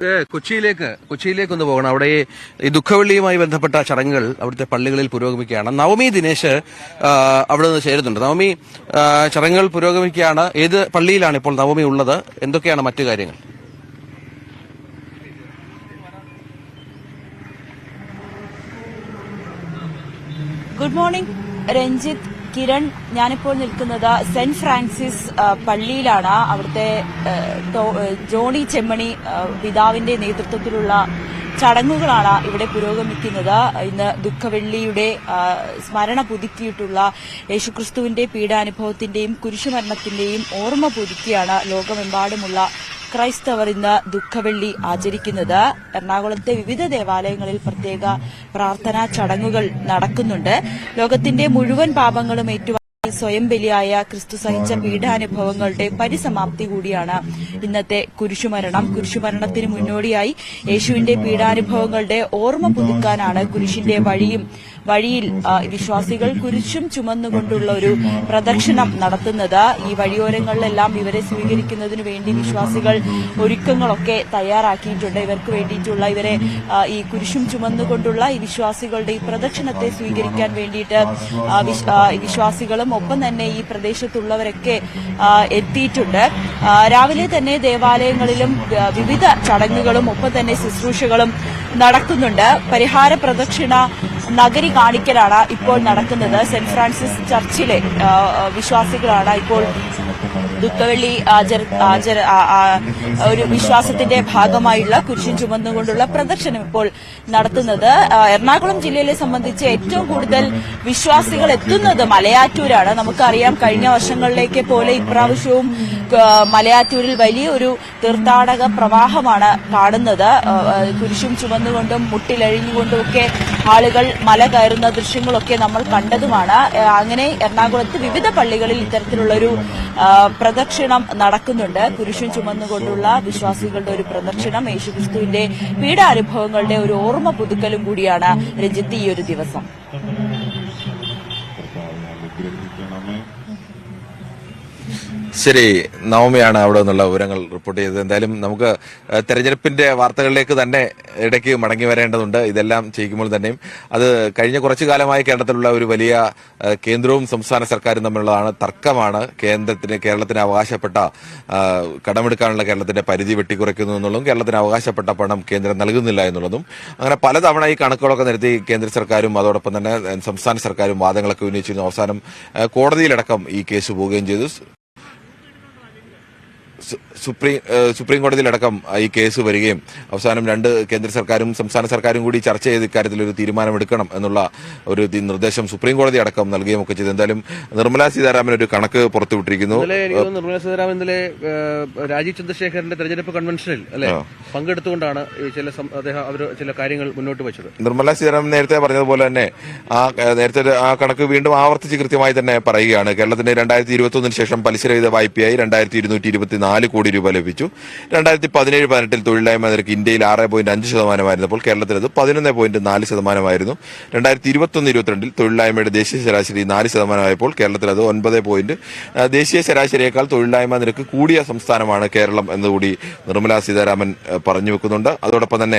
കൊച്ചിയിലേക്ക് ഒന്ന് പോകണം. അവിടെ ഈ ദുഃഖവെള്ളിയുമായി ബന്ധപ്പെട്ട ചടങ്ങുകൾ അവിടുത്തെ പള്ളികളിൽ പുരോഗമിക്കുകയാണ്. നവമി ദിനേശ് അവിടെ നിന്ന് ചേരുന്നുണ്ട്. നവമി, ചടങ്ങുകൾ പുരോഗമിക്കുകയാണ്. ഏത് പള്ളിയിലാണ് ഇപ്പോൾ നവമി ഉള്ളത്? എന്തൊക്കെയാണ് മറ്റു കാര്യങ്ങൾ? Good morning Ranjith, Kiran. ഞാനിപ്പോൾ നിൽക്കുന്നത് സെന്റ് ഫ്രാൻസിസ് പള്ളിയിലാണ്. അവിടുത്തെ ജോണി ചെമ്മണി പിതാവിന്റെ നേതൃത്വത്തിലുള്ള ചടങ്ങുകളാണ് ഇവിടെ പുരോഗമിക്കുന്നത്. ഇന്ന് ദുഃഖവെള്ളിയുടെ സ്മരണ പുതുക്കിയിട്ടുള്ള യേശുക്രിസ്തുവിന്റെ പീഡാനുഭവത്തിന്റെയും കുരിശുമരണത്തിന്റെയും ഓർമ്മ പുതുക്കിയാണ് ലോകമെമ്പാടുമുള്ള ക്രൈസ്തവർ ഇന്ന് ദുഃഖവെള്ളി ആചരിക്കുന്നത്. എറണാകുളത്തെ വിവിധ ദേവാലയങ്ങളിൽ പ്രത്യേക പ്രാർത്ഥനാ ചടങ്ങുകൾ നടക്കുന്നുണ്ട്. ലോകത്തിന്റെ മുഴുവൻ പാപങ്ങളും ഏറ്റുവാങ്ങി സ്വയം ബലിയായ ക്രിസ്തു സഹിച്ച പീഡാനുഭവങ്ങളുടെ പരിസമാപ്തി കൂടിയാണ് ഇന്നത്തെ കുരിശുമരണം. കുരിശുമരണത്തിന് മുന്നോടിയായി യേശുവിന്റെ പീഡാനുഭവങ്ങളുടെ ഓർമ്മ പുതുക്കാനാണ് കുരിശിന്റെ വഴിയിൽ വിശ്വാസികൾ കുരിശും ചുമന്നുകൊണ്ടുള്ള ഒരു പ്രദക്ഷിണം നടത്തുന്നത്. ഈ വഴിയോരങ്ങളിലെല്ലാം ഇവരെ സ്വീകരിക്കുന്നതിനു വേണ്ടി വിശ്വാസികൾ ഒരുക്കങ്ങളൊക്കെ തയ്യാറാക്കിയിട്ടുണ്ട്. ഇവർക്ക് വേണ്ടിയിട്ടുള്ള ഈ കുരിശും ചുമന്നുകൊണ്ടുള്ള ഈ വിശ്വാസികളുടെ ഈ പ്രദക്ഷിണത്തെ സ്വീകരിക്കാൻ വേണ്ടിയിട്ട് വിശ്വാസികളും ഒപ്പം തന്നെ ഈ പ്രദേശത്തുള്ളവരൊക്കെ എത്തിയിട്ടുണ്ട്. രാവിലെ തന്നെ ദേവാലയങ്ങളിലും വിവിധ ചടങ്ങുകളും ഒപ്പം തന്നെ ശുശ്രൂഷകളും നടക്കുന്നുണ്ട്. പരിഹാര പ്രദക്ഷിണ നഗരി കാണിക്കലാണ് ഇപ്പോൾ നടക്കുന്നത്. സെന്റ് ഫ്രാൻസിസ് ചർച്ചിലെ വിശ്വാസികളാണ് ഇപ്പോൾ ദുഃഖവെള്ളി ഒരു വിശ്വാസത്തിന്റെ ഭാഗമായുള്ള കുരിശും ചുമന്നുകൊണ്ടുള്ള പ്രദർശനം ഇപ്പോൾ നടത്തുന്നത്. എറണാകുളം ജില്ലയിലെ സംബന്ധിച്ച് ഏറ്റവും കൂടുതൽ വിശ്വാസികൾ എത്തുന്നത് മലയാറ്റൂരാണ്. നമുക്കറിയാം, കഴിഞ്ഞ വർഷങ്ങളിലേക്ക് പോലെ ഇപ്രാവശ്യവും മലയാറ്റൂരിൽ വലിയൊരു തീർത്ഥാടക പ്രവാഹമാണ് കാണുന്നത്. കുരിശും ചുമന്നുകൊണ്ടും മുട്ടിലഴിഞ്ഞുകൊണ്ടുമൊക്കെ ആളുകൾ മല കയറുന്ന ദൃശ്യങ്ങളൊക്കെ നമ്മൾ കണ്ടതുമാണ്. അങ്ങനെ എറണാകുളത്ത് വിവിധ പള്ളികളിൽ ഇത്തരത്തിലുള്ളൊരു പ്രദക്ഷിണം നടക്കുന്നുണ്ട്. കുരിശും ചുമന്നുകൊണ്ടുള്ള വിശ്വാസികളുടെ ഒരു പ്രദക്ഷിണം യേശുക്രിസ്തുവിന്റെ പീഡാനുഭവങ്ങളുടെ ഒരു ഓർമ്മ പുതുക്കലും കൂടിയാണ് രഞ്ജിത്ത് ഈ ഒരു ദിവസം. ശരി, നവമിയാണ് അവിടെ നിന്നുള്ള വിവരങ്ങൾ റിപ്പോർട്ട് ചെയ്തത്. എന്തായാലും നമുക്ക് തെരഞ്ഞെടുപ്പിന്റെ വാർത്തകളിലേക്ക് തന്നെ ഇടയ്ക്ക് മടങ്ങി വരേണ്ടതുണ്ട്. ഇതെല്ലാം ചെയ്യിക്കുമ്പോൾ തന്നെയും അത് കഴിഞ്ഞ കുറച്ചു കാലമായി കേരളത്തിലുള്ള ഒരു വലിയ കേന്ദ്രവും സംസ്ഥാന സർക്കാരും തമ്മിലുള്ളതാണ് തർക്കമാണ്. കേരളത്തിന് അവകാശപ്പെട്ട കടമെടുക്കാനുള്ള കേരളത്തിന്റെ പരിധി വെട്ടിക്കുറയ്ക്കുന്നു എന്നുള്ളതും കേരളത്തിന് അവകാശപ്പെട്ട പണം കേന്ദ്രം നൽകുന്നില്ല എന്നുള്ളതും. അങ്ങനെ പലതവണ ഈ കണക്കുകളൊക്കെ നിരത്തി കേന്ദ്ര സർക്കാരും അതോടൊപ്പം തന്നെ സംസ്ഥാന സർക്കാരും വാദങ്ങളൊക്കെ ഉന്നയിച്ചിരുന്നു. അവസാനം കോടതിയിലടക്കം ഈ കേസ് പോവുകയും ചെയ്തു. സുപ്രീം കോടതിയിലടക്കം ഈ കേസ് വരികയും അവസാനം രണ്ട് കേന്ദ്ര സർക്കാരും സംസ്ഥാന സർക്കാരും കൂടി ചർച്ച ചെയ്ത് ഇക്കാര്യത്തിൽ ഒരു തീരുമാനമെടുക്കണം എന്നുള്ള ഒരു നിർദ്ദേശം സുപ്രീം കോടതി അടക്കം നൽകുകയും ഒക്കെ ചെയ്തു. എന്തായാലും നിർമ്മലാ സീതാരാമൻ ഒരു കണക്ക് പുറത്തുവിട്ടിരിക്കുന്നു. നിർമ്മലാ സീതാരാമൻ ഇന്നലെ രാജീവ് ചന്ദ്രശേഖരന്റെ തെരഞ്ഞെടുപ്പ് കൺവെൻഷനിൽ പങ്കെടുത്തുകൊണ്ടാണ് ചില കാര്യങ്ങൾ മുന്നോട്ട് വെച്ചത്. നിർമ്മലാ സീതാരാമൻ നേരത്തെ പറഞ്ഞതുപോലെ തന്നെ നേരത്തെ ആ കണക്ക് വീണ്ടും ആവർത്തിച്ച് കൃത്യമായി തന്നെ പറയുകയാണ്. കേരളത്തിന്റെ 2021 ശേഷം പലിശരഹിത വായ്പയായി 2224 കോടി രൂപ ലഭിച്ചു. 2017-18 തൊഴിലില്ലായ്മ നിരക്ക് ഇന്ത്യയിൽ 6.5%, കേരളത്തിൽ അത് 11.4%. 2021-22 തൊഴിലില്ലായ്മയുടെ ദേശീയ ശരാശരി 4%, കേരളത്തിൽ അത് 9. ദേശീയ ശരാശരിയേക്കാൾ തൊഴിലില്ലായ്മ നിരക്ക് കൂടിയ സംസ്ഥാനമാണ് കേരളം എന്നുകൂടി നിർമ്മലാ സീതാരാമൻ പറഞ്ഞു വെക്കുന്നുണ്ട്. അതോടൊപ്പം തന്നെ